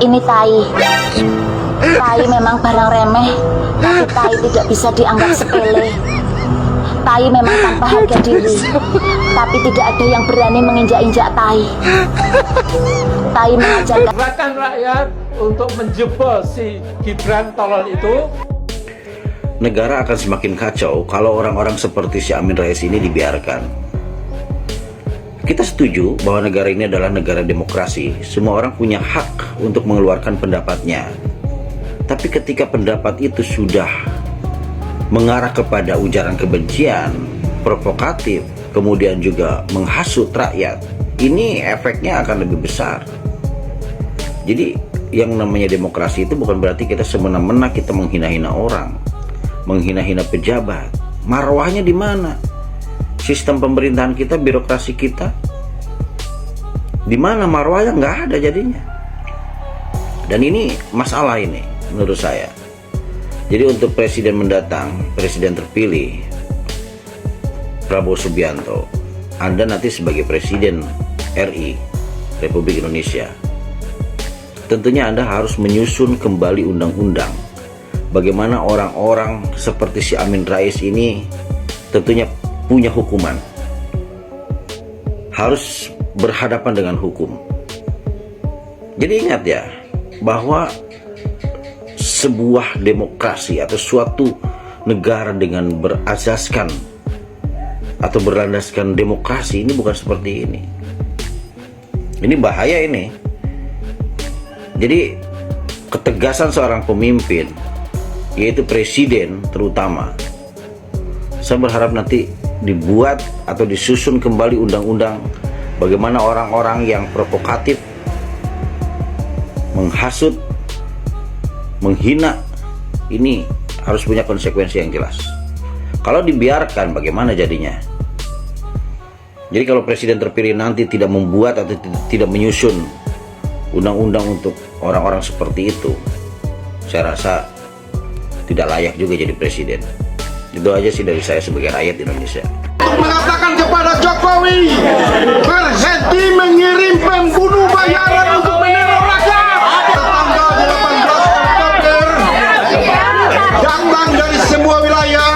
Ini tai. Tai memang barang remeh, tapi tai tidak bisa dianggap sepele. Tai memang tanpa harga diri, tapi tidak ada yang berani menginjak-injak tai. Tai mengajarkan Gerakan rakyat untuk menjebol si Gibran tolol itu. Negara akan semakin kacau kalau orang-orang seperti si Amin Rais ini dibiarkan. Kita setuju bahwa negara ini adalah negara demokrasi. Semua orang punya hak untuk mengeluarkan pendapatnya. Tapi ketika pendapat itu sudah mengarah kepada ujaran kebencian, provokatif, kemudian juga menghasut rakyat, ini efeknya akan lebih besar. Jadi yang namanya demokrasi itu bukan berarti kita semena-mena kita menghina-hina orang, menghina-hina pejabat. Marwahnya di mana? Sistem pemerintahan kita, birokrasi kita, di mana marwahnya? Nggak ada jadinya. Dan ini masalah ini menurut saya. Jadi untuk presiden mendatang, presiden terpilih Prabowo Subianto, Anda nanti sebagai presiden RI Republik Indonesia, tentunya Anda harus menyusun kembali undang-undang. Bagaimana orang-orang seperti si Amin Rais ini tentunya punya hukuman, harus berhadapan dengan hukum. Jadi ingat ya, bahwa sebuah demokrasi atau suatu negara dengan berasaskan atau berlandaskan demokrasi ini bukan seperti ini. Ini bahaya ini. Jadi ketegasan seorang pemimpin, yaitu presiden terutama, saya berharap nanti dibuat atau disusun kembali undang-undang bagaimana orang-orang yang provokatif, menghasut, menghina, ini harus punya konsekuensi yang jelas. Kalau dibiarkan bagaimana jadinya? Jadi kalau presiden terpilih nanti tidak membuat atau tidak menyusun undang-undang untuk orang-orang seperti itu, saya rasa tidak layak juga jadi presiden. Itu aja sih dari saya sebagai rakyat Indonesia. Mengatakan kepada Jokowi, berhenti mengirim pembunuh bayaran untuk meneror rakyat. Tanggal 18 Oktober, datang dari semua wilayah.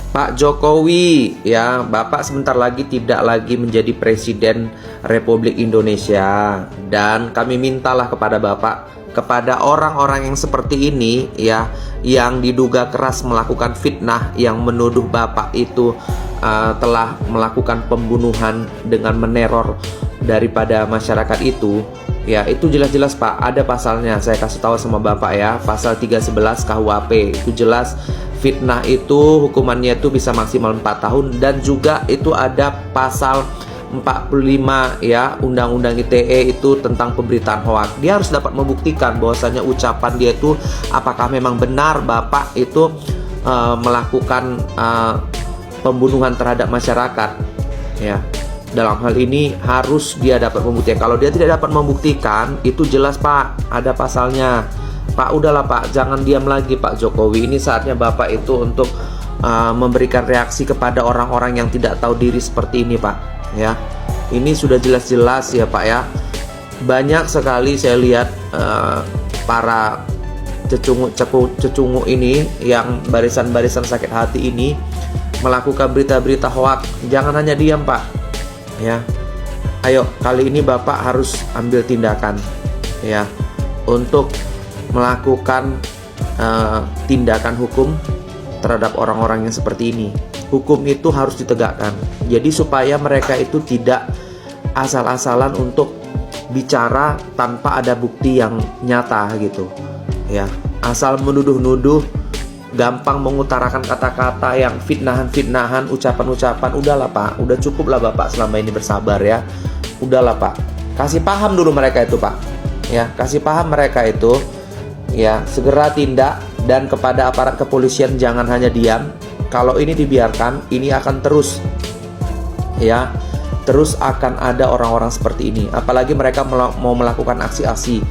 Pak Jokowi, ya, Bapak sebentar lagi tidak lagi menjadi Presiden Republik Indonesia, dan kami mintalah kepada Bapak, kepada orang-orang yang seperti ini, ya, yang diduga keras melakukan fitnah, yang menuduh Bapak itu telah melakukan pembunuhan dengan meneror daripada masyarakat itu, ya, itu jelas-jelas Pak, ada pasalnya. Saya kasih tahu sama Bapak ya, pasal 311 KUHP itu jelas. Fitnah itu hukumannya itu bisa maksimal 4 tahun, dan juga itu ada pasal 45 ya, Undang-Undang ITE itu tentang pemberitaan hoaks. Dia harus dapat membuktikan bahwasanya ucapan dia itu apakah memang benar Bapak itu melakukan pembunuhan terhadap masyarakat, ya. Dalam hal ini harus dia dapat membuktikan. Kalau dia tidak dapat membuktikan, itu jelas Pak, ada pasalnya. Pak, udahlah Pak, jangan diam lagi Pak Jokowi. Ini saatnya Bapak itu untuk memberikan reaksi kepada orang-orang yang tidak tahu diri seperti ini Pak, ya. Ini sudah jelas-jelas ya Pak ya. Banyak sekali saya lihat para cecungu ini, yang barisan-barisan sakit hati ini melakukan berita-berita hoaks. Jangan hanya diam Pak, ya. Ayo, kali ini Bapak harus ambil tindakan, ya, untuk melakukan tindakan hukum terhadap orang-orang yang seperti ini. Hukum itu harus ditegakkan. Jadi supaya mereka itu tidak asal-asalan untuk bicara tanpa ada bukti yang nyata gitu, ya. Asal menuduh-nuduh, gampang mengutarakan kata-kata yang fitnahan-fitnahan, ucapan-ucapan. Udahlah Pak, udah cukup lah Bapak selama ini bersabar ya. Udahlah Pak, kasih paham dulu mereka itu Pak, ya, kasih paham mereka itu, ya, segera tindak. Dan kepada aparat kepolisian jangan hanya diam. Kalau ini dibiarkan, ini akan terus, ya, terus akan ada orang-orang seperti ini. Apalagi mereka mau melakukan aksi-aksi,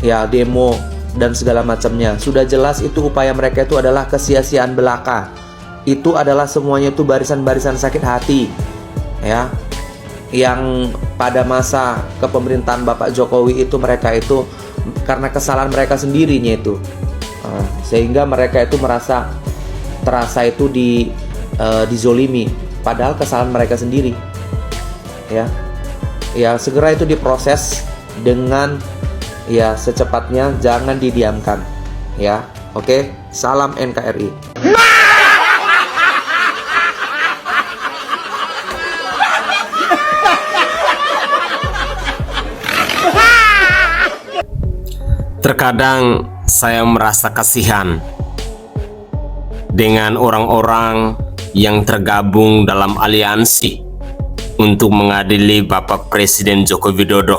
ya, demo dan segala macamnya. Sudah jelas itu upaya mereka itu adalah kesia-siaan belaka. Itu adalah semuanya itu barisan-barisan sakit hati, ya, yang pada masa kepemerintahan Bapak Jokowi itu mereka itu karena kesalahan mereka sendirinya itu. Sehingga mereka itu terasa itu dizolimi, padahal kesalahan mereka sendiri. Ya segera itu diproses dengan secepatnya, jangan didiamkan. Oke, salam NKRI. Terkadang saya merasa kasihan dengan orang-orang yang tergabung dalam aliansi untuk mengadili Bapak Presiden Joko Widodo.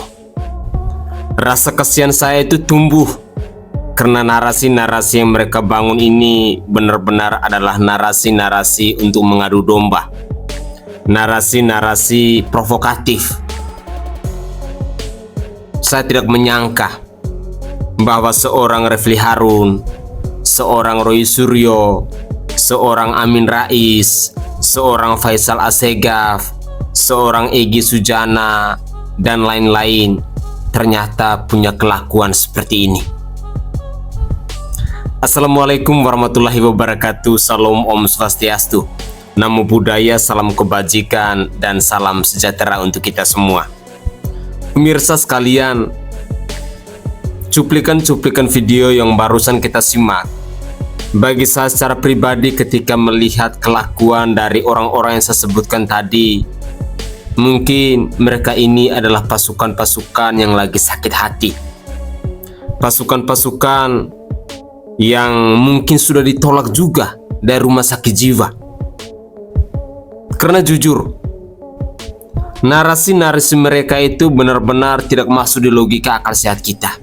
Rasa kasihan saya itu tumbuh karena narasi-narasi yang mereka bangun ini benar-benar adalah narasi-narasi untuk mengadu domba, narasi-narasi provokatif. Saya tidak menyangka bahwa seorang Refli Harun, seorang Roy Suryo, seorang Amin Rais, seorang Faisal Assegaf, seorang Egy Sujana, dan lain-lain ternyata punya kelakuan seperti ini. Assalamualaikum warahmatullahi wabarakatuh. Salam Om Swastiastu. Namo Buddhaya, salam kebajikan, dan salam sejahtera untuk kita semua. Pemirsa sekalian, cuplikan-cuplikan video yang barusan kita simak, bagi saya secara pribadi ketika melihat kelakuan dari orang-orang yang saya sebutkan tadi, mungkin mereka ini adalah pasukan-pasukan yang lagi sakit hati. Pasukan-pasukan yang mungkin sudah ditolak juga dari rumah sakit jiwa. Karena jujur, narasi-narasi mereka itu benar-benar tidak masuk di logika akal sehat kita.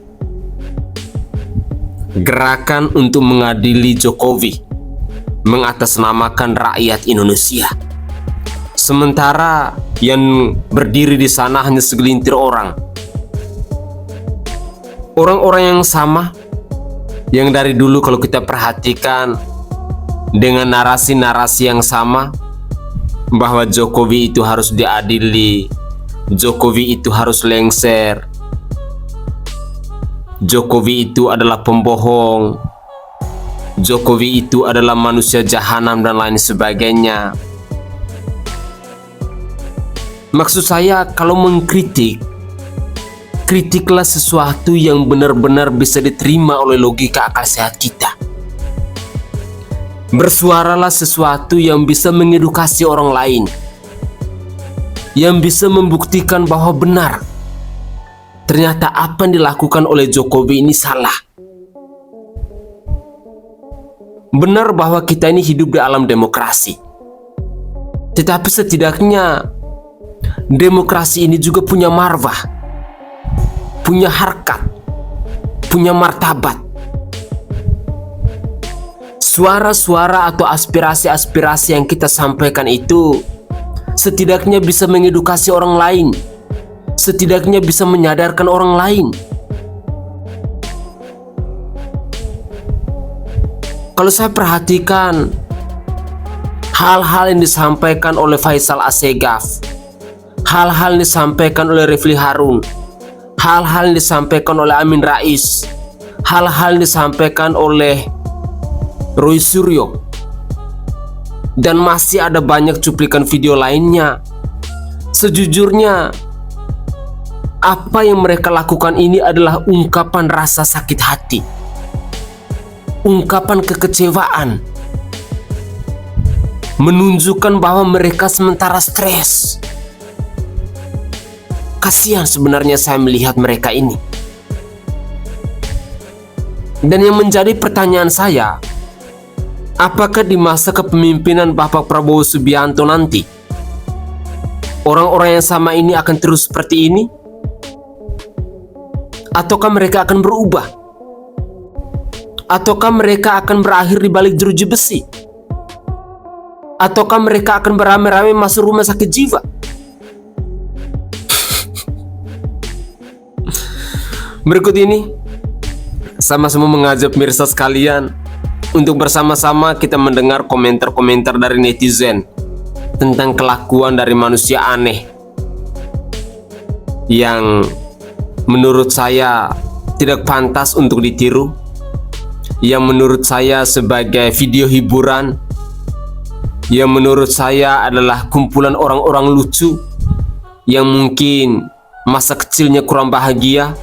Gerakan untuk mengadili Jokowi mengatasnamakan rakyat Indonesia, sementara yang berdiri di sana hanya segelintir orang. Orang-orang yang sama, yang dari dulu kalau kita perhatikan dengan narasi-narasi yang sama, bahwa Jokowi itu harus diadili, Jokowi itu harus lengser, Jokowi itu adalah pembohong, Jokowi itu adalah manusia jahanam, dan lain sebagainya. Maksud saya, kalau mengkritik, kritiklah sesuatu yang benar-benar bisa diterima oleh logika akal sehat kita. Bersuaralah sesuatu yang bisa mengedukasi orang lain, yang bisa membuktikan bahwa benar, ternyata apa yang dilakukan oleh Jokowi ini salah. Benar bahwa kita ini hidup di alam demokrasi, tetapi setidaknya demokrasi ini juga punya marwah, punya harkat, punya martabat. Suara-suara atau aspirasi-aspirasi yang kita sampaikan itu setidaknya bisa mengedukasi orang lain, setidaknya bisa menyadarkan orang lain. Kalau saya perhatikan hal-hal yang disampaikan oleh Faisal Assegaf, hal-hal yang disampaikan oleh Refli Harun, hal-hal yang disampaikan oleh Amin Rais, hal-hal yang disampaikan oleh Roy Suryo, dan masih ada banyak cuplikan video lainnya. Sejujurnya, apa yang mereka lakukan ini adalah ungkapan rasa sakit hati, ungkapan kekecewaan, menunjukkan bahwa mereka sementara stres. Kasihan sebenarnya saya melihat mereka ini. Dan yang menjadi pertanyaan saya, apakah di masa kepemimpinan Bapak Prabowo Subianto nanti, orang-orang yang sama ini akan terus seperti ini? Ataukah mereka akan berubah? Ataukah mereka akan berakhir di balik jeruji besi? Ataukah mereka akan beramai-ramai masuk rumah sakit jiwa? Berikut ini, sama-sama mengajak pemirsa sekalian untuk bersama-sama kita mendengar komentar-komentar dari netizen tentang kelakuan dari manusia aneh yang menurut saya tidak pantas untuk ditiru, yang menurut saya sebagai video hiburan, yang menurut saya adalah kumpulan orang-orang lucu yang mungkin masa kecilnya kurang bahagia,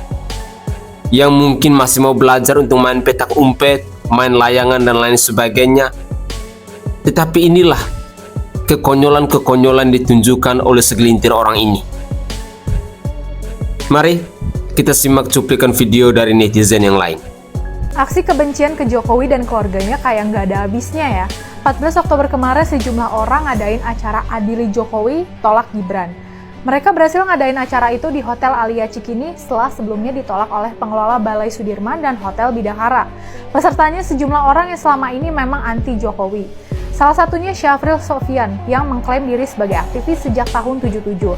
yang mungkin masih mau belajar untuk main petak umpet, main layangan dan lain sebagainya. Tetapi inilah kekonyolan-kekonyolan ditunjukkan oleh segelintir orang ini. Mari kita simak cuplikan video dari netizen yang lain. Aksi kebencian ke Jokowi dan keluarganya kayak nggak ada habisnya ya. 14 Oktober kemarin sejumlah orang ngadain acara Adili Jokowi, Tolak Gibran. Mereka berhasil ngadain acara itu di Hotel Alia Cikini setelah sebelumnya ditolak oleh pengelola Balai Sudirman dan Hotel Bidakara. Pesertanya sejumlah orang yang selama ini memang anti Jokowi. Salah satunya Syafril Sofyan yang mengklaim diri sebagai aktivis sejak tahun 77.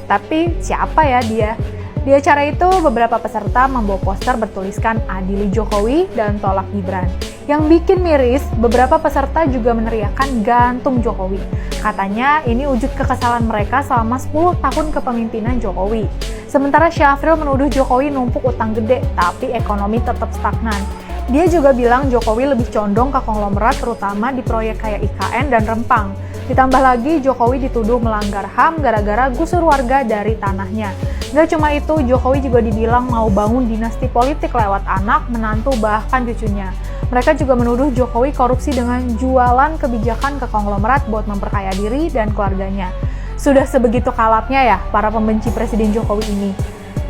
Tapi siapa ya dia? Di acara itu beberapa peserta membawa poster bertuliskan Adili Jokowi dan Tolak Gibran. Yang bikin miris, beberapa peserta juga meneriakkan gantung Jokowi. Katanya ini wujud kekesalan mereka selama 10 tahun kepemimpinan Jokowi. Sementara Syafril menuduh Jokowi numpuk utang gede, tapi ekonomi tetap stagnan. Dia juga bilang Jokowi lebih condong ke konglomerat terutama di proyek kayak IKN dan Rempang. Ditambah lagi Jokowi dituduh melanggar HAM gara-gara gusur warga dari tanahnya. Gak cuma itu, Jokowi juga dibilang mau bangun dinasti politik lewat anak, menantu, bahkan cucunya. Mereka juga menuduh Jokowi korupsi dengan jualan kebijakan ke konglomerat buat memperkaya diri dan keluarganya. Sudah sebegitu kalapnya ya para pembenci Presiden Jokowi ini.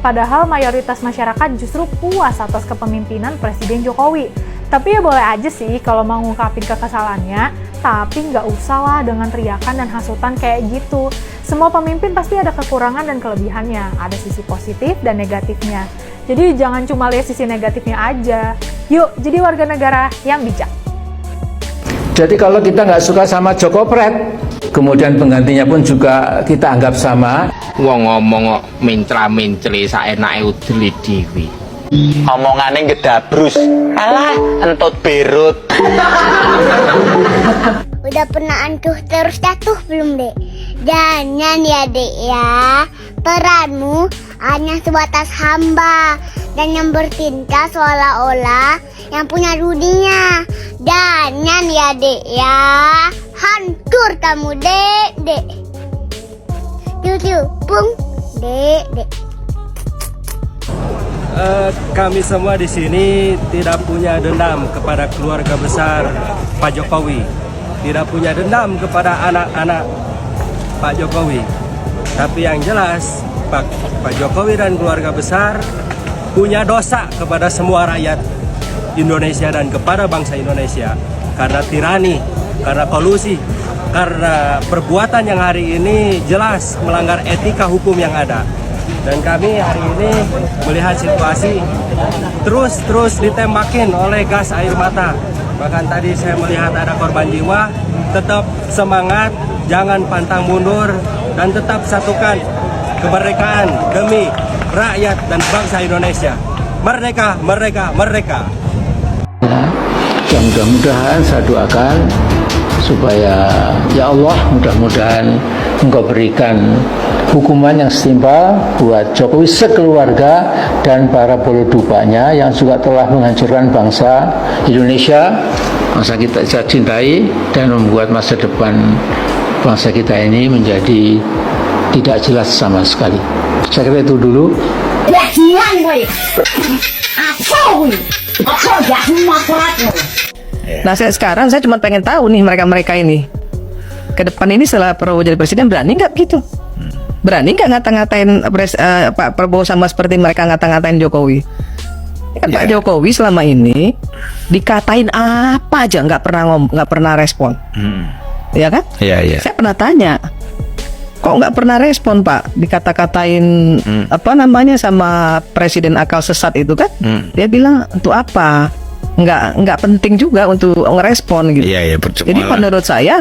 Padahal mayoritas masyarakat justru puas atas kepemimpinan Presiden Jokowi. Tapi ya boleh aja sih kalau mau ngungkapin kekesalannya, tapi nggak usah lah dengan teriakan dan hasutan kayak gitu. Semua pemimpin pasti ada kekurangan dan kelebihannya, ada sisi positif dan negatifnya. Jadi jangan cuma lihat sisi negatifnya aja. Yuk, jadi warga negara yang bijak. Jadi kalau kita nggak suka sama Joko Pret, kemudian penggantinya pun juga kita anggap sama. Wong ngomong kok mintra-mintri saenake udeli dhewe. Omongane gedabrus. Alah, entut berut. Udah pernah antuh terus jatuh belum, Dek? Jangan ya, Dek ya. Peranmu hanya sebatas hamba dan yang bertindak seolah-olah yang punya dunia. Jangan ya, Dek ya. Hancur kamu, Dek. Tiu, pung, Dek. Kami semua di sini tidak punya dendam kepada keluarga besar Pak Jokowi, tidak punya dendam kepada anak-anak Pak Jokowi. Tapi yang jelas Pak Jokowi dan keluarga besar punya dosa kepada semua rakyat Indonesia dan kepada bangsa Indonesia karena tirani, karena kolusi, karena perbuatan yang hari ini jelas melanggar etika hukum yang ada. Dan kami hari ini melihat situasi terus ditembakin oleh gas air mata. Bahkan tadi saya melihat ada korban jiwa. Tetap semangat, jangan pantang mundur, dan tetap satukan kemerdekaan demi rakyat dan bangsa Indonesia. Merdeka, merdeka, merdeka. Ya, mudah-mudahan saya doakan supaya ya Allah mudah-mudahan Engkau berikan hukuman yang setimpal buat Jokowi sekeluarga dan para bolodupanya yang juga telah menghancurkan bangsa Indonesia, bangsa kita cintai, dan membuat masa depan bangsa kita ini menjadi tidak jelas sama sekali. Saya kira itu dulu. Nah sekarang saya cuma pengen tahu nih mereka ini ke depan ini setelah Prabowo jadi presiden berani nggak gitu? Berani nggak ngata-ngatain Pak Prabowo sama seperti mereka ngata-ngatain Jokowi? Kan Pak Jokowi selama ini dikatain apa aja nggak pernah respon, ya kan? Iya. Saya pernah tanya, kok nggak pernah respon Pak? Dikata-katain apa namanya sama presiden akal sesat itu kan? Dia bilang untuk apa? Nggak penting juga untuk ngerespon gitu. Iya, percuma. Jadi menurut saya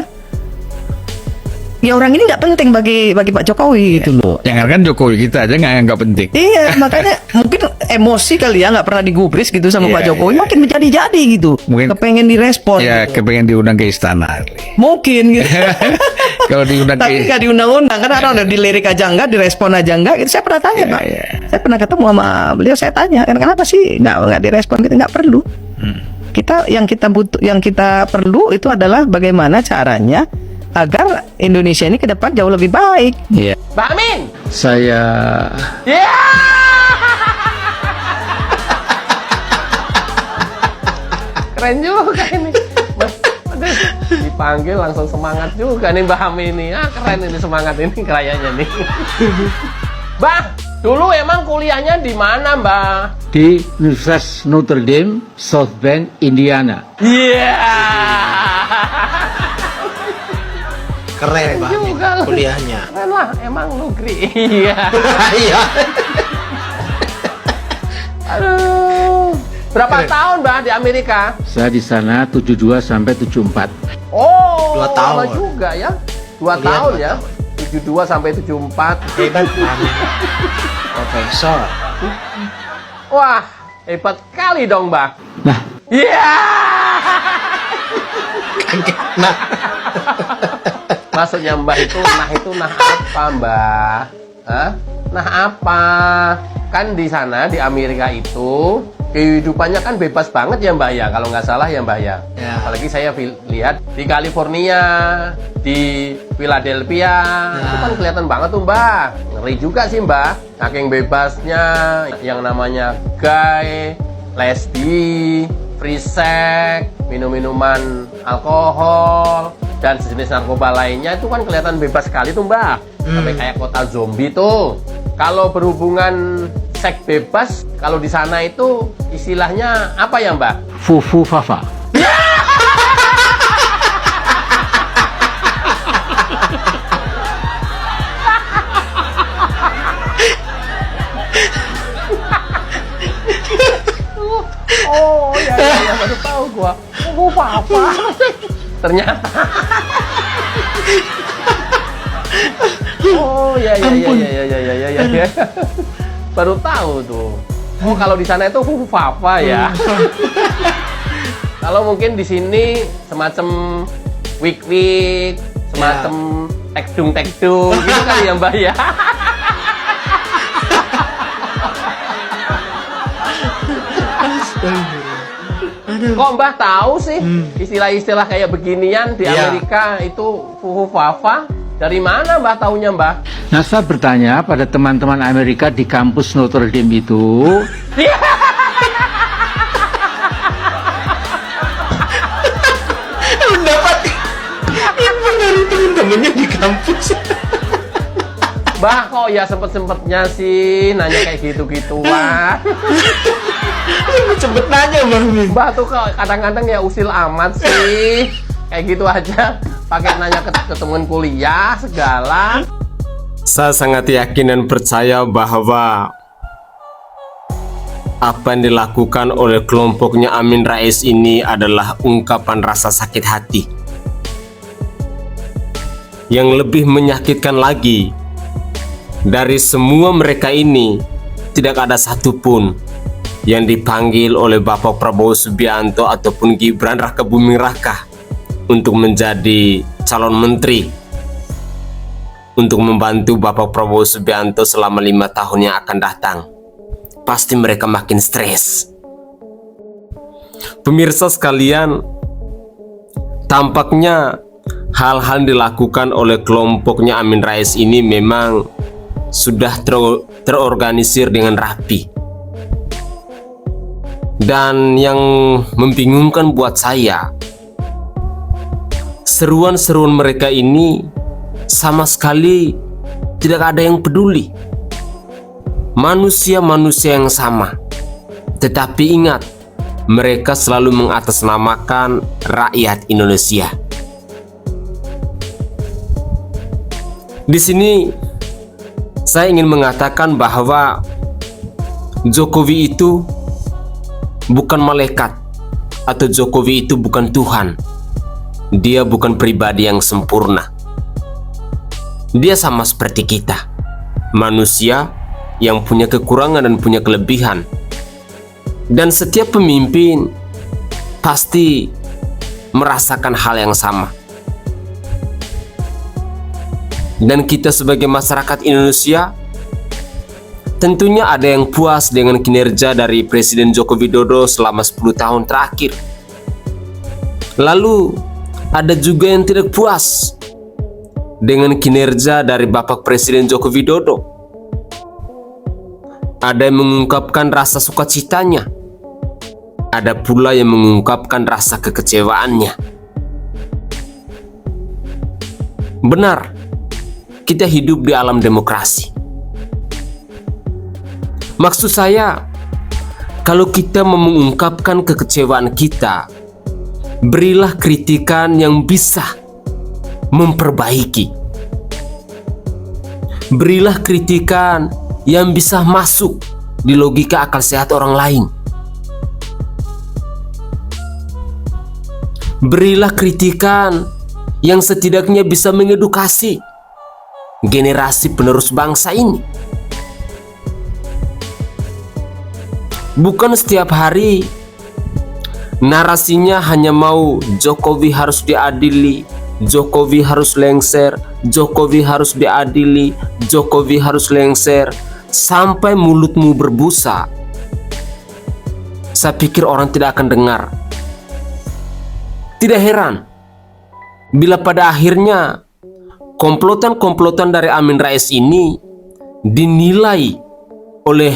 ya orang ini nggak penting bagi Pak Jokowi gitu loh. Jangan kan Jokowi kita aja nggak penting. Iya, makanya mungkin emosi kali ya, nggak pernah digubris gitu sama Pak Jokowi, makin menjadi gitu. Mungkin kepengen direspon. Ya, gitu. kepengen diundang ke istana. Mungkin gitu. Kalau diundang Tapi nggak diundang-undang, kan orang udah dilirik aja enggak, direspon aja enggak. Gitu. Saya pernah tanya Pak. Saya pernah ketemu sama beliau, saya tanya, kenapa sih nggak direspon gitu, nggak perlu. Kita yang kita perlu itu adalah bagaimana caranya agar Indonesia ini ke depan jauh lebih baik. Iya. Mbak Amin. Saya Keren juga ini. Aduh, dipanggil langsung semangat juga nih Mbak Amin ini. Keren ini semangat ini kayaknya nih. Mbak, dulu emang kuliahnya di mana, Mbak? di Universitas Notre Dame, South Bend, Indiana. Iya. Keren Pak juga lu. kuliahnya. Keren lah, emang negeri. Iya. Iya. Aduh. Berapa tahun, Mbak, di Amerika? Saya di sana 72 sampai 74. Oh, 2 tahun. lama juga ya. 2 Kuliah tahun 2 ya. tahun. 72 sampai 74. Hebat Pak. Profesor. Wah, hebat kali dong, Mbak. Nah, Iya. Nah, Maksudnya Mbak itu nah apa, Mbak? Hah? Nah apa? Kan di sana di Amerika itu kehidupannya kan bebas banget ya Mbak ya, kalau nggak salah ya Mbak ya. Apalagi saya lihat di California, di Philadelphia, itu kan kelihatan banget tuh Mbak. Ngeri juga sih Mbak, saking bebasnya yang namanya gay, lesbi, free sex, minum-minuman alkohol, dan sejenis narkoba lainnya itu kan kelihatan bebas sekali tuh Mbak. Sampai kayak kota zombie tuh. Kalau berhubungan seks bebas, kalau di sana itu istilahnya apa ya Mbak? Fufu Fafa. Oh ya, baru tahu gua. Oh, apa? Ternyata. Oh ya. Baru tahu tuh. Oh kalau di sana itu fufafa ya. Kalau mungkin di sini semacam wik-wik, semacam tekdung gitu kali ya Mbak ya. Kok Mbah tahu sih istilah-istilah kayak beginian di Amerika itu fufafa? Dari mana Mbah taunya Mbah? Nah, saya bertanya pada teman-teman Amerika di kampus Notre Dame itu, mendapat info dari temen-temennya di kampus. Mbah kok ya sempet-sempetnya sih nanya kayak gitu-gituan. Sempet nanya Mbah tuh kok kadang-kadang ya usil amat sih. Kayak gitu aja pakai nanya ke temen kuliah segala. Saya sangat yakin dan percaya bahwa apa yang dilakukan oleh kelompoknya Amin Rais ini adalah ungkapan rasa sakit hati. Yang lebih menyakitkan lagi, dari semua mereka ini tidak ada satupun yang dipanggil oleh Bapak Prabowo Subianto ataupun Gibran Rakabuming Raka untuk menjadi calon menteri untuk membantu Bapak Prabowo Subianto selama 5 tahun yang akan datang. Pasti mereka makin stres. Pemirsa sekalian, tampaknya hal-hal dilakukan oleh kelompoknya Amin Rais ini memang sudah terorganisir dengan rapi. Dan yang membingungkan buat saya, seruan-seruan mereka ini sama sekali tidak ada yang peduli. Manusia-manusia yang sama. Tetapi ingat, mereka selalu mengatasnamakan rakyat Indonesia. Di sini saya ingin mengatakan bahwa Jokowi itu bukan malaikat atau Jokowi itu bukan Tuhan. Dia bukan pribadi yang sempurna. Dia sama seperti kita, manusia yang punya kekurangan dan punya kelebihan. Dan setiap pemimpin pasti merasakan hal yang sama. Dan kita sebagai masyarakat Indonesia tentunya ada yang puas dengan kinerja dari Presiden Joko Widodo selama 10 tahun terakhir. Lalu ada juga yang tidak puas dengan kinerja dari Bapak Presiden Joko Widodo. Ada yang mengungkapkan rasa sukacitanya, ada pula yang mengungkapkan rasa kekecewaannya. Benar, kita hidup di alam demokrasi. Maksud saya, kalau kita mau mengungkapkan kekecewaan kita, berilah kritikan yang bisa memperbaiki. Berilah kritikan yang bisa masuk di logika akal sehat orang lain. Berilah kritikan yang setidaknya bisa mengedukasi generasi penerus bangsa ini. Bukan setiap hari narasinya hanya mau Jokowi harus diadili, Jokowi harus lengser, Jokowi harus diadili, Jokowi harus lengser, sampai mulutmu berbusa. Saya pikir orang tidak akan dengar. Tidak heran bila pada akhirnya komplotan-komplotan dari Amin Rais ini dinilai oleh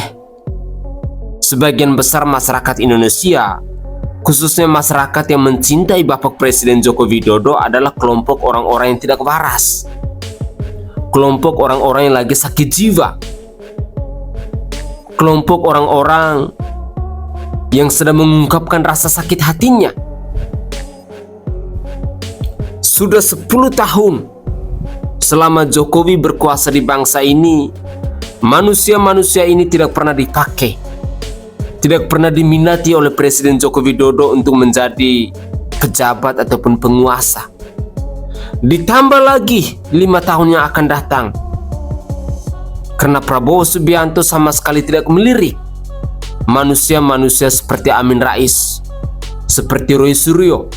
sebagian besar masyarakat Indonesia, khususnya masyarakat yang mencintai Bapak Presiden Joko Widodo, adalah kelompok orang-orang yang tidak waras, kelompok orang-orang yang lagi sakit jiwa, kelompok orang-orang yang sedang mengungkapkan rasa sakit hatinya. Sudah 10 tahun selama Jokowi berkuasa di bangsa ini, manusia-manusia ini tidak pernah dipakai, tidak pernah diminati oleh Presiden Joko Widodo untuk menjadi pejabat ataupun penguasa. Ditambah lagi 5 tahun yang akan datang, karena Prabowo Subianto sama sekali tidak melirik manusia-manusia seperti Amin Rais, seperti Roy Suryo,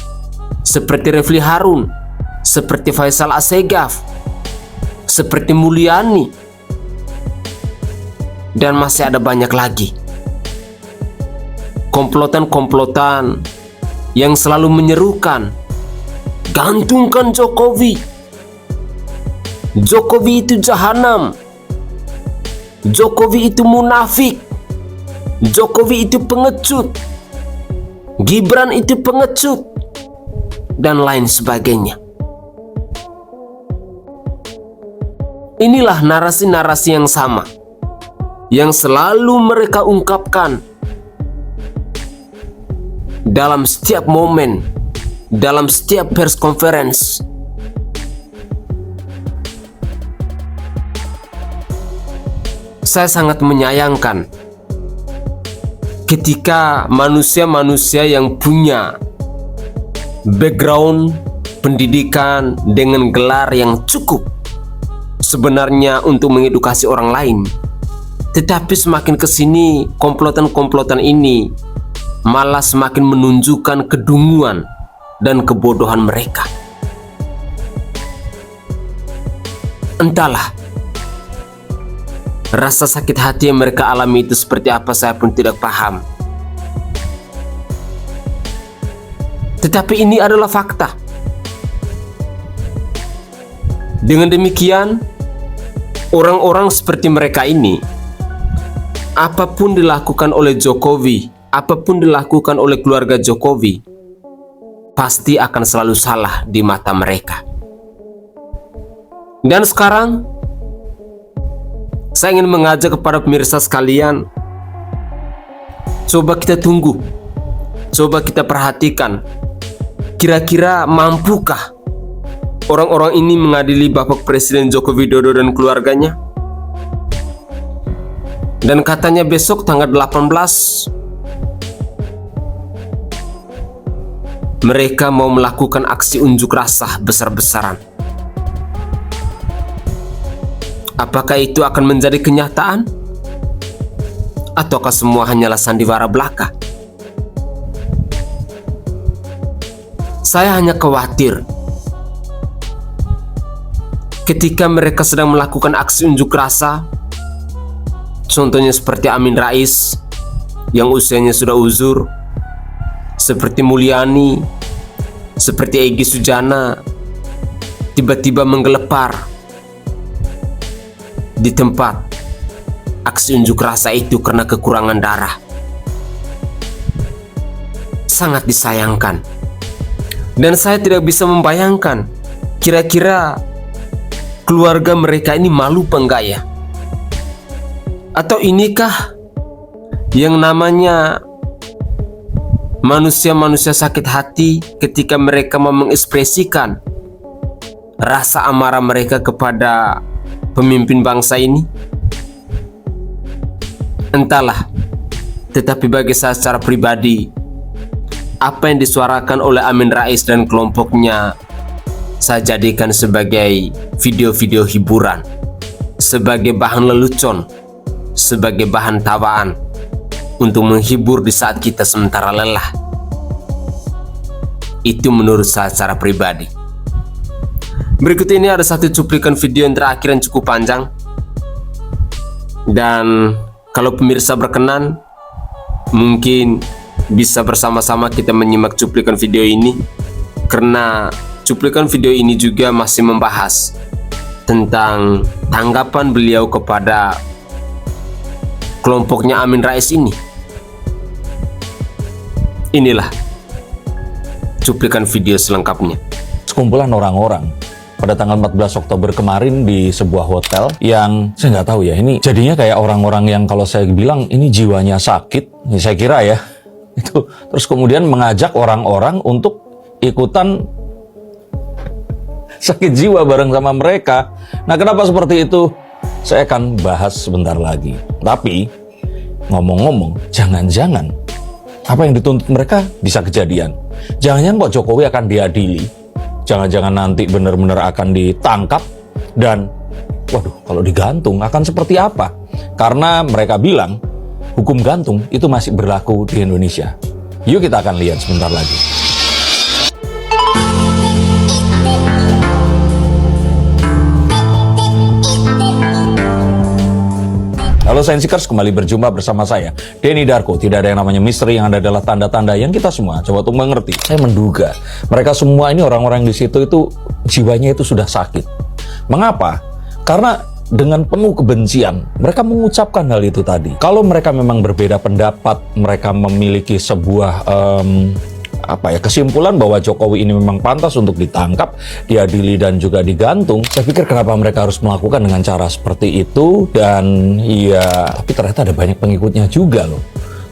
seperti Refli Harun, seperti Faisal Assegaf, seperti Mulyani, dan masih ada banyak lagi. Komplotan-komplotan yang selalu menyerukan, gantungkan Jokowi, Jokowi itu jahanam, Jokowi itu munafik, Jokowi itu pengecut, Gibran itu pengecut, dan lain sebagainya. Inilah narasi-narasi yang sama yang selalu mereka ungkapkan dalam setiap momen, dalam setiap press conference. Saya sangat menyayangkan ketika manusia-manusia yang punya background pendidikan dengan gelar yang cukup sebenarnya untuk mengedukasi orang lain, tetapi semakin kesini komplotan-komplotan ini malah semakin menunjukkan kedunguan dan kebodohan mereka. Entahlah, rasa sakit hati yang mereka alami itu seperti apa, saya pun tidak paham. Tetapi ini adalah fakta. Dengan demikian, orang-orang seperti mereka ini, apapun dilakukan oleh Jokowi, apapun dilakukan oleh keluarga Jokowi, pasti akan selalu salah di mata mereka. Dan sekarang, saya ingin mengajak kepada pemirsa sekalian, coba kita tunggu, coba kita perhatikan, kira-kira mampukah orang-orang ini mengadili Bapak Presiden Joko Widodo dan keluarganya? Dan katanya besok tanggal 18 mereka mau melakukan aksi unjuk rasa besar-besaran. Apakah itu akan menjadi kenyataan? Ataukah semua hanyalah sandiwara belaka? Saya hanya khawatir ketika mereka sedang melakukan aksi unjuk rasa, contohnya seperti Amin Rais yang usianya sudah uzur, seperti Mulyani, seperti Egy Sujana, tiba-tiba menggelepar di tempat aksi unjuk rasa itu karena kekurangan darah. Sangat disayangkan. Dan saya tidak bisa membayangkan kira-kira keluarga mereka ini malu apa enggak ya? Atau inikah yang namanya manusia-manusia sakit hati ketika mereka mau mengekspresikan rasa amarah mereka kepada pemimpin bangsa ini? Entahlah. Tetapi bagi saya secara pribadi, apa yang disuarakan oleh Amin Rais dan kelompoknya saya jadikan sebagai video-video hiburan, sebagai bahan lelucon, sebagai bahan tawaan untuk menghibur di saat kita sementara lelah. Itu menurut saya secara pribadi. Berikut ini ada satu cuplikan video yang terakhir yang cukup panjang. Dan kalau pemirsa berkenan, mungkin bisa bersama-sama kita menyimak cuplikan video ini, karena cuplikan video ini juga masih membahas tentang tanggapan beliau kepada kelompoknya Amin Rais ini. Inilah cuplikan video selengkapnya. Sekumpulan orang-orang pada tanggal 14 Oktober kemarin di sebuah hotel yang saya nggak tahu ya, ini jadinya kayak orang-orang yang kalau saya bilang ini jiwanya sakit, ya saya kira ya itu, terus kemudian mengajak orang-orang untuk ikutan sakit jiwa bareng sama mereka. Nah, kenapa seperti itu? Saya akan bahas sebentar lagi. Tapi ngomong-ngomong, jangan-jangan apa yang dituntut mereka bisa kejadian. Jangan-jangan Pak Jokowi akan diadili. Jangan-jangan nanti benar-benar akan ditangkap dan waduh, kalau digantung akan seperti apa? Karena mereka bilang hukum gantung itu masih berlaku di Indonesia. Yuk kita akan lihat sebentar lagi. Halo Sainsikers, kembali berjumpa bersama saya, Denny Darko. Tidak ada yang namanya misteri, yang ada adalah tanda-tanda yang kita semua coba untuk mengerti. Saya menduga mereka semua ini orang-orang di situ itu jiwanya itu sudah sakit. Mengapa? Karena dengan penuh kebencian mereka mengucapkan hal itu tadi. Kalau mereka memang berbeda pendapat, mereka memiliki sebuah kesimpulan bahwa Jokowi ini memang pantas untuk ditangkap, diadili dan juga digantung. Saya pikir kenapa mereka harus melakukan dengan cara seperti itu, dan ya tapi ternyata ada banyak pengikutnya juga loh.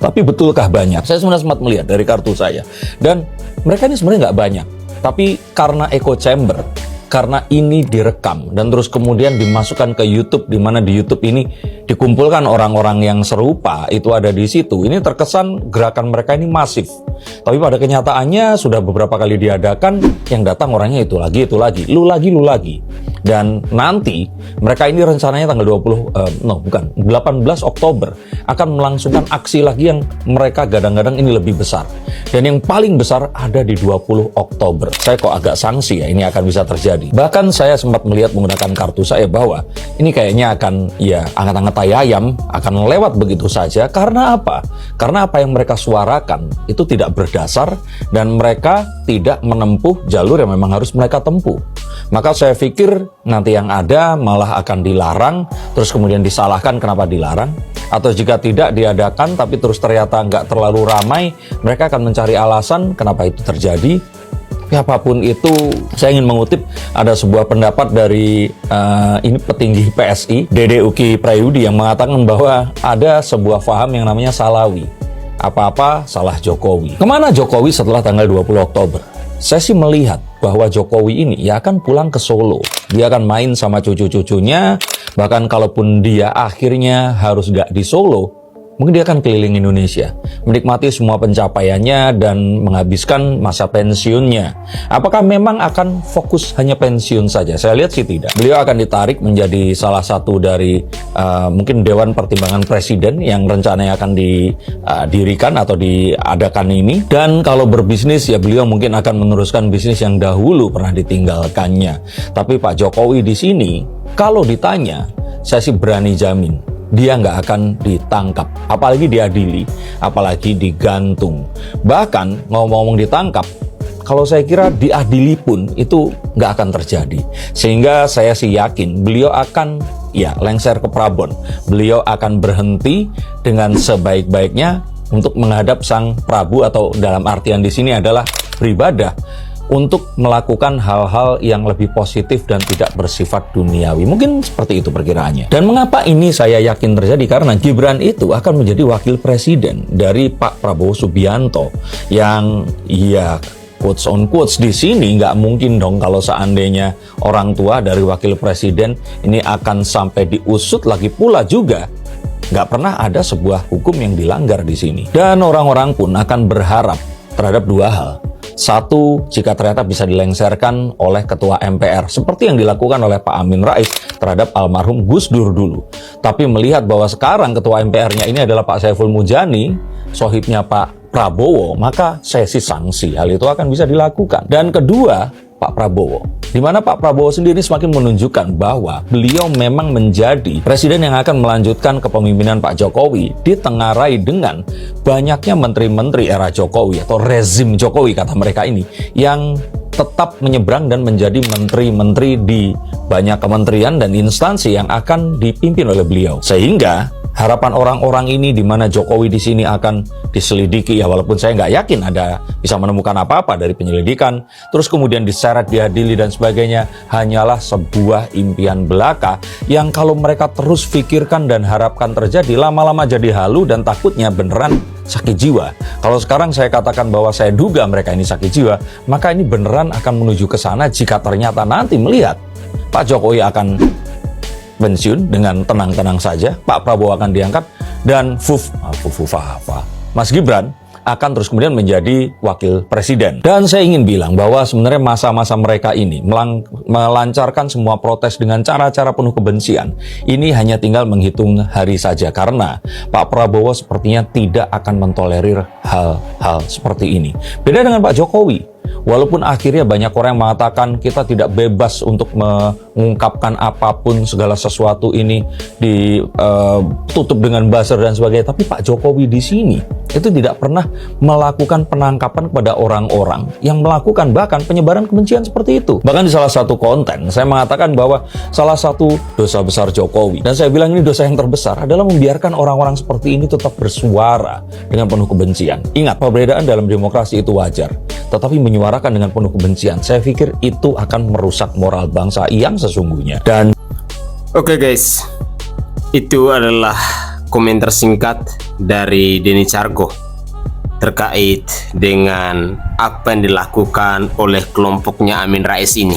Tapi betulkah banyak? Saya sebenarnya sempat melihat dari kartu saya, dan mereka ini sebenarnya nggak banyak. Tapi karena echo chamber, karena ini direkam dan terus kemudian dimasukkan ke YouTube, di mana di YouTube ini dikumpulkan orang-orang yang serupa itu ada di situ. Ini terkesan gerakan mereka ini masif. Tapi pada kenyataannya sudah beberapa kali diadakan, yang datang orangnya itu lagi, lu lagi. Dan nanti mereka ini rencananya tanggal 18 Oktober akan melangsungkan aksi lagi yang mereka gadang-gadang ini lebih besar. Dan yang paling besar ada di 20 Oktober. Saya kok agak sangsi ya ini akan bisa terjadi. Bahkan saya sempat melihat menggunakan kartu saya bahwa ini kayaknya akan ya anget-anget ayam, akan lewat begitu saja. Karena apa? Karena apa yang mereka suarakan itu tidak berdasar dan mereka tidak menempuh jalur yang memang harus mereka tempuh. Maka saya pikir nanti yang ada malah akan dilarang, terus kemudian disalahkan kenapa dilarang. Atau jika tidak diadakan tapi terus ternyata nggak terlalu ramai, mereka akan mencari alasan kenapa itu terjadi. Tapi apapun itu, saya ingin mengutip ada sebuah pendapat dari ini petinggi PSI, Dede Uki Prayudi, yang mengatakan bahwa ada sebuah paham yang namanya salawi. Apa-apa salah Jokowi. Kemana Jokowi setelah tanggal 20 Oktober? Saya sih melihat bahwa Jokowi ini ya akan pulang ke Solo. Dia akan main sama cucu-cucunya. Bahkan kalaupun dia akhirnya harus nggak di Solo, mungkin dia akan keliling Indonesia, menikmati semua pencapaiannya dan menghabiskan masa pensiunnya. Apakah memang akan fokus hanya pensiun saja? Saya lihat sih tidak. Beliau akan ditarik menjadi salah satu dari mungkin Dewan Pertimbangan Presiden yang rencananya akan didirikan atau diadakan ini. Dan kalau berbisnis ya beliau mungkin akan meneruskan bisnis yang dahulu pernah ditinggalkannya. Tapi Pak Jokowi di sini, kalau ditanya, saya sih berani jamin dia nggak akan ditangkap, apalagi diadili, apalagi digantung. Bahkan ngomong-ngomong ditangkap, kalau saya kira diadili pun itu nggak akan terjadi. Sehingga saya sih yakin beliau akan lengser ke Prabon. Beliau akan berhenti dengan sebaik-baiknya untuk menghadap Sang Prabu, atau dalam artian di sini adalah beribadah, untuk melakukan hal-hal yang lebih positif dan tidak bersifat duniawi. Mungkin seperti itu perkiraannya. Dan mengapa ini saya yakin terjadi? Karena Gibran itu akan menjadi wakil presiden dari Pak Prabowo Subianto, yang quotes on quotes di sini nggak mungkin dong kalau seandainya orang tua dari wakil presiden ini akan sampai diusut lagi pula juga. Nggak pernah ada sebuah hukum yang dilanggar di sini. Dan orang-orang pun akan berharap terhadap dua hal. Satu, jika ternyata bisa dilengserkan oleh Ketua MPR, seperti yang dilakukan oleh Pak Amin Rais terhadap almarhum Gus Dur dulu. Tapi melihat bahwa sekarang Ketua MPR-nya ini adalah Pak Saiful Mujani, sohibnya Pak Prabowo, maka saya sih sanksi. Hal itu akan bisa dilakukan. Dan kedua, Pak Prabowo, di mana Pak Prabowo sendiri semakin menunjukkan bahwa beliau memang menjadi presiden yang akan melanjutkan kepemimpinan Pak Jokowi, ditengarai dengan banyaknya menteri-menteri era Jokowi atau rezim Jokowi kata mereka ini, yang tetap menyeberang dan menjadi menteri-menteri di banyak kementerian dan instansi yang akan dipimpin oleh beliau. Sehingga harapan orang-orang ini di mana Jokowi di sini akan diselidiki, ya walaupun saya nggak yakin ada bisa menemukan apa-apa dari penyelidikan, terus kemudian diseret, diadili dan sebagainya, hanyalah sebuah impian belaka yang kalau mereka terus pikirkan dan harapkan terjadi, lama-lama jadi halu dan takutnya beneran sakit jiwa. Kalau sekarang saya katakan bahwa saya duga mereka ini sakit jiwa, maka ini beneran akan menuju ke sana jika ternyata nanti melihat Pak Jokowi akan pensiun dengan tenang-tenang saja, Pak Prabowo akan diangkat, dan Mas Gibran akan terus kemudian menjadi wakil presiden. Dan saya ingin bilang bahwa sebenarnya masa-masa mereka ini melancarkan semua protes dengan cara-cara penuh kebencian. Ini hanya tinggal menghitung hari saja, karena Pak Prabowo sepertinya tidak akan mentolerir hal-hal seperti ini. Beda dengan Pak Jokowi. Walaupun akhirnya banyak orang yang mengatakan kita tidak bebas untuk mengungkapkan apapun, segala sesuatu ini ditutup dengan buzzer dan sebagainya, tapi Pak Jokowi di sini itu tidak pernah melakukan penangkapan kepada orang-orang yang melakukan bahkan penyebaran kebencian seperti itu. Bahkan di salah satu konten saya mengatakan bahwa salah satu dosa besar Jokowi, dan saya bilang ini dosa yang terbesar, adalah membiarkan orang-orang seperti ini tetap bersuara dengan penuh kebencian. Ingat, perbedaan dalam demokrasi itu wajar, tetapi menyuarakan dengan penuh kebencian, saya pikir itu akan merusak moral bangsa yang sesungguhnya. Dan oke guys, itu adalah komentar singkat dari Denny Cargo terkait dengan apa yang dilakukan oleh kelompoknya Amin Rais ini.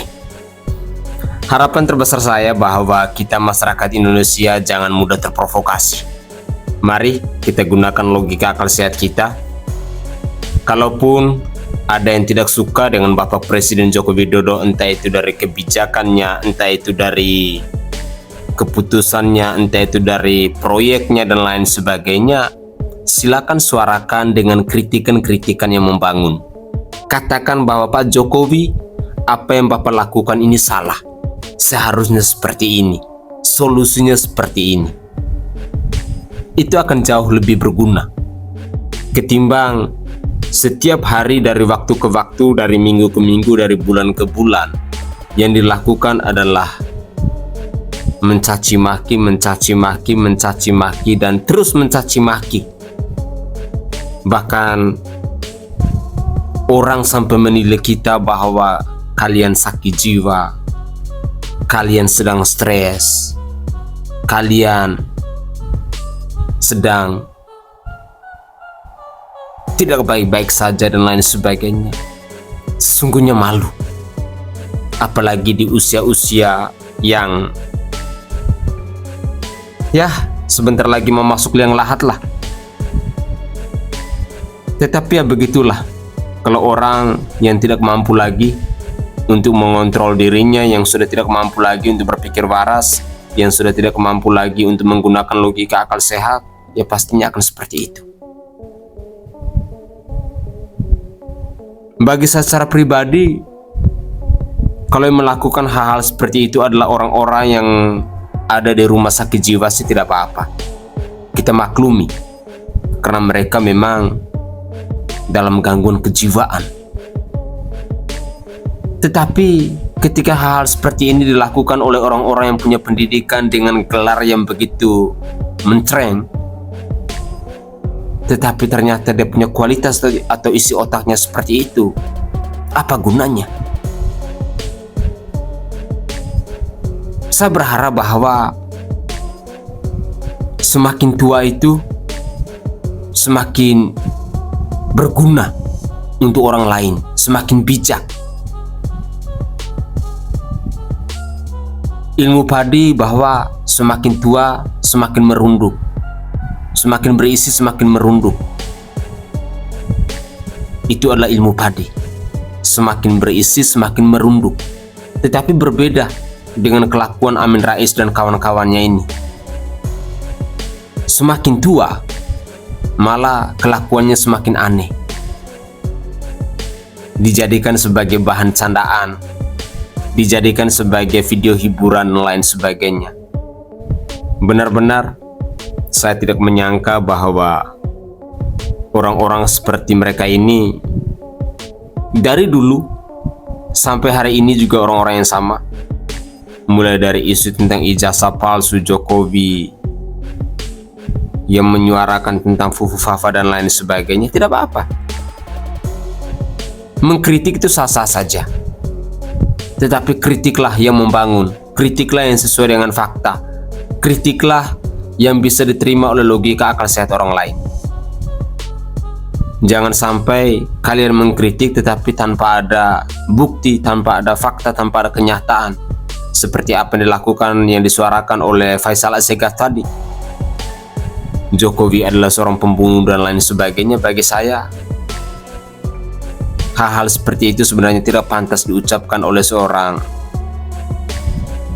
Harapan terbesar saya bahwa kita masyarakat Indonesia jangan mudah terprovokasi. Mari kita gunakan logika akal sehat kita. Kalaupun ada yang tidak suka dengan Bapak Presiden Joko Widodo, entah itu dari kebijakannya, entah itu dari keputusannya, entah itu dari proyeknya dan lain sebagainya, silakan suarakan dengan kritikan-kritikan yang membangun. Katakan bahwa Pak Jokowi, apa yang Bapak lakukan ini salah, seharusnya seperti ini, solusinya seperti ini. Itu akan jauh lebih berguna ketimbang setiap hari dari waktu ke waktu, dari minggu ke minggu, dari bulan ke bulan, yang dilakukan adalah mencaci maki, dan terus mencaci maki. Bahkan orang sampai menilai kita bahwa kalian sakit jiwa, kalian sedang stres, kalian sedang tidak baik-baik saja dan lain sebagainya. Sesungguhnya malu, apalagi di usia-usia yang ya sebentar lagi mau masuk liang lahat lah. Tetapi ya begitulah, kalau orang yang tidak mampu lagi untuk mengontrol dirinya, yang sudah tidak mampu lagi untuk berpikir waras, yang sudah tidak mampu lagi untuk menggunakan logika akal sehat, ya pastinya akan seperti itu. Bagi saya secara pribadi, kalau yang melakukan hal-hal seperti itu adalah orang-orang yang ada di rumah sakit jiwa sih tidak apa-apa. Kita maklumi, karena mereka memang dalam gangguan kejiwaan. Tetapi ketika hal-hal seperti ini dilakukan oleh orang-orang yang punya pendidikan dengan gelar yang begitu mentereng, tetapi ternyata dia punya kualitas atau isi otaknya seperti itu, apa gunanya? Saya berharap bahwa semakin tua itu semakin berguna untuk orang lain, semakin bijak. Ilmu padi bahwa semakin tua semakin merunduk, semakin berisi semakin merunduk. Itu adalah ilmu padi. Semakin berisi semakin merunduk. Tetapi berbeda dengan kelakuan Amin Rais dan kawan-kawannya ini. Semakin tua malah kelakuannya semakin aneh, dijadikan sebagai bahan candaan, dijadikan sebagai video hiburan dan lain sebagainya. Benar-benar saya tidak menyangka bahwa orang-orang seperti mereka ini dari dulu sampai hari ini juga orang-orang yang sama. Mulai dari isu tentang ijazah palsu Jokowi, yang menyuarakan tentang Fufu Fafa dan lain sebagainya, tidak apa-apa. Mengkritik itu sah-sah saja, tetapi kritiklah yang membangun, kritiklah yang sesuai dengan fakta, kritiklah yang bisa diterima oleh logika akal sehat orang lain. Jangan sampai kalian mengkritik tetapi tanpa ada bukti, tanpa ada fakta, tanpa ada kenyataan, seperti apa yang dilakukan, yang disuarakan oleh Faisal Assegaf tadi. Jokowi adalah seorang pembunuh dan lain sebagainya. Bagi saya, hal-hal seperti itu sebenarnya tidak pantas diucapkan oleh seorang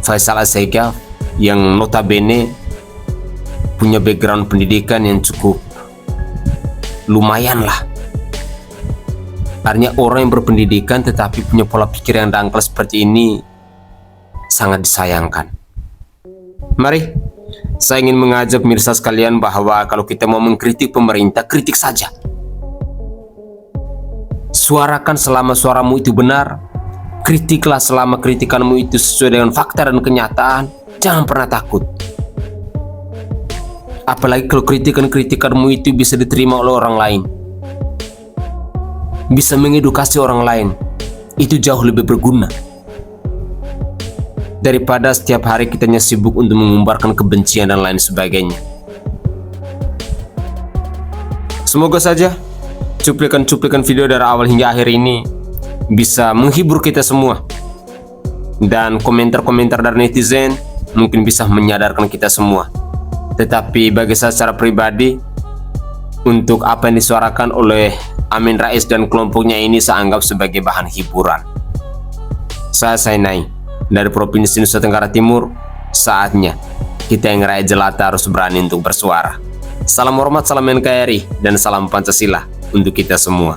Faisal Assegaf yang notabene punya background pendidikan yang cukup lumayan lah. Artinya orang yang berpendidikan tetapi punya pola pikir yang dangkal seperti ini sangat disayangkan. Mari, saya ingin mengajak pemirsa sekalian bahwa kalau kita mau mengkritik pemerintah, kritik saja. Suarakan selama suaramu itu benar. Kritiklah selama kritikanmu itu sesuai dengan fakta dan kenyataan. Jangan pernah takut. Apalagi kalau kritikanmu itu bisa diterima oleh orang lain, bisa mengedukasi orang lain, itu jauh lebih berguna daripada setiap hari kita sibuk untuk mengumbarkan kebencian dan lain sebagainya. Semoga saja cuplikan-cuplikan video dari awal hingga akhir ini bisa menghibur kita semua, dan komentar-komentar dari netizen mungkin bisa menyadarkan kita semua. Tetapi bagi saya secara pribadi, untuk apa yang disuarakan oleh Amin Rais dan kelompoknya ini saya anggap sebagai bahan hiburan. Saya Sainai dari Provinsi Nusa Tenggara Timur. Saatnya kita yang rakyat jelata harus berani untuk bersuara. Salam hormat, salam NKRI, dan salam Pancasila untuk kita semua.